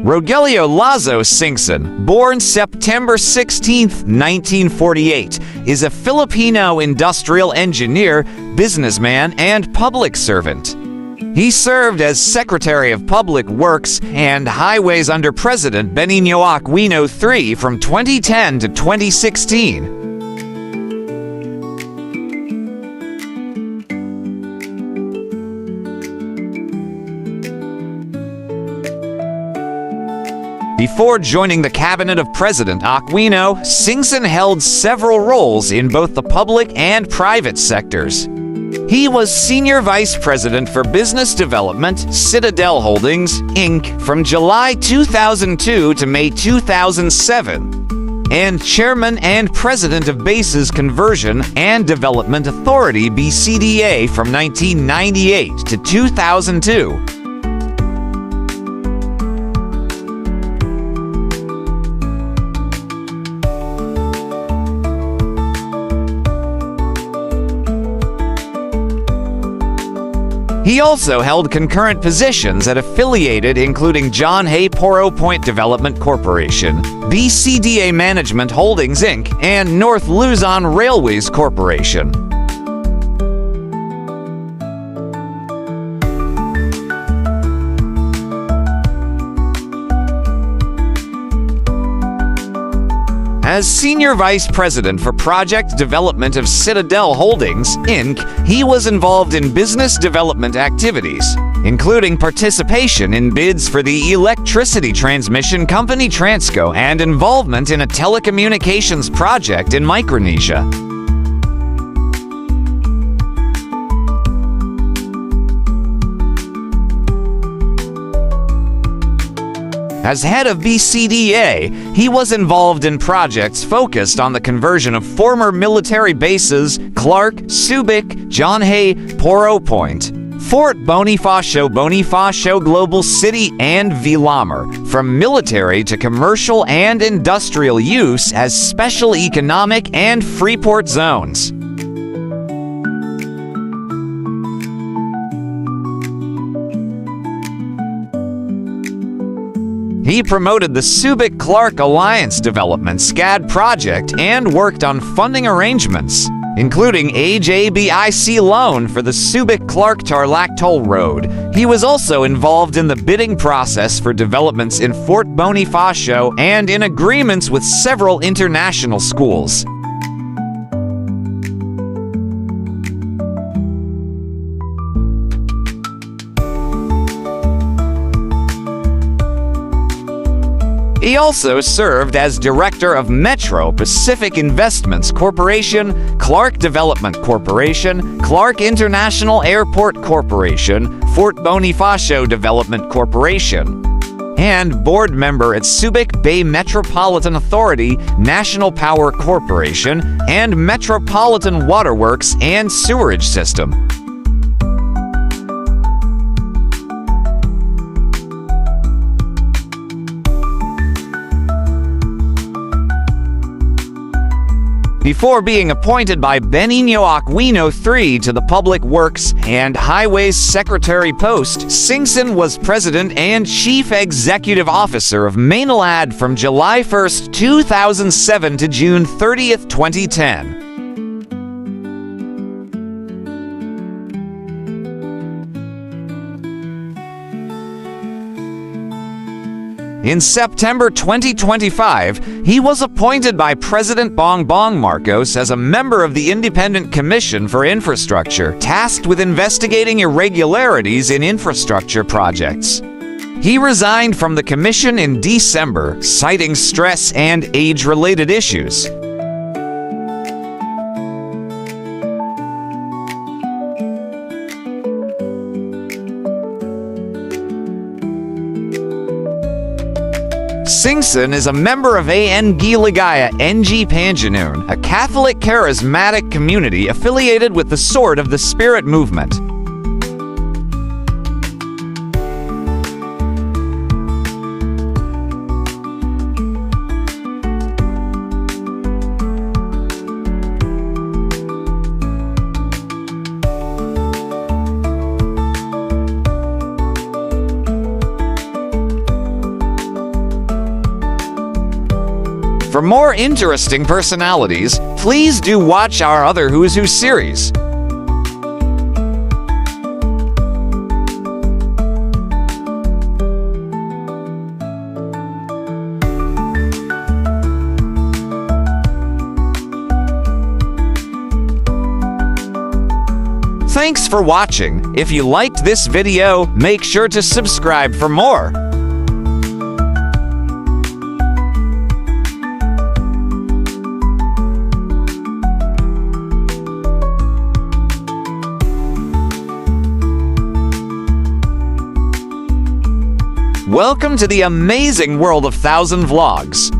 Rogelio Lazo Singson, born September 16, 1948, is a Filipino industrial engineer, businessman, and public servant. He served as Secretary of Public Works and Highways under President Benigno Aquino III from 2010 to 2016. Before joining the cabinet of President Aquino, Singson held several roles in both the public and private sectors. He was Senior Vice President for Business Development, Citadel Holdings, Inc. from July 2002 to May 2007, and Chairman and President of Bases Conversion and Development Authority, BCDA, from 1998 to 2002. He also held concurrent positions at affiliated including John Hay Poro Point Development Corporation, BCDA Management Holdings Inc., and North Luzon Railways Corporation. As Senior Vice President for Project Development of Citadel Holdings, Inc., he was involved in business development activities, including participation in bids for the electricity transmission company Transco and involvement in a telecommunications project in Micronesia. As head of BCDA, he was involved in projects focused on the conversion of former military bases Clark, Subic, John Hay, Poro Point, Fort Bonifacio Global City, and Villamar from military to commercial and industrial use as special economic and freeport zones. He promoted the Subic-Clark Alliance Development SCAD project and worked on funding arrangements, including AJBIC loan for the Subic-Clark Tarlac Toll Road. He was also involved in the bidding process for developments in Fort Bonifacio and in agreements with several international schools. He also served as Director of Metro Pacific Investments Corporation, Clark Development Corporation, Clark International Airport Corporation, Fort Bonifacio Development Corporation, and board member at Subic Bay Metropolitan Authority, National Power Corporation, and Metropolitan Waterworks and Sewerage System. Before being appointed by Benigno Aquino III to the Public Works and Highways Secretary post, Singson was President and Chief Executive Officer of Maynilad from July 1, 2007 to June 30, 2010. In September 2025, he was appointed by President Bongbong Marcos as a member of the Independent Commission for Infrastructure, tasked with investigating irregularities in infrastructure projects. He resigned from the commission in December, citing stress and age-related issues. Singson is a member of ANG Ligaya NG Panjanoon, a Catholic charismatic community affiliated with the Sword of the Spirit movement. for more interesting personalities, please do watch our other Who's Who series. Thanks for watching. If you liked this video, make sure to subscribe for more. Welcome to the amazing world of 1000 Vlogs.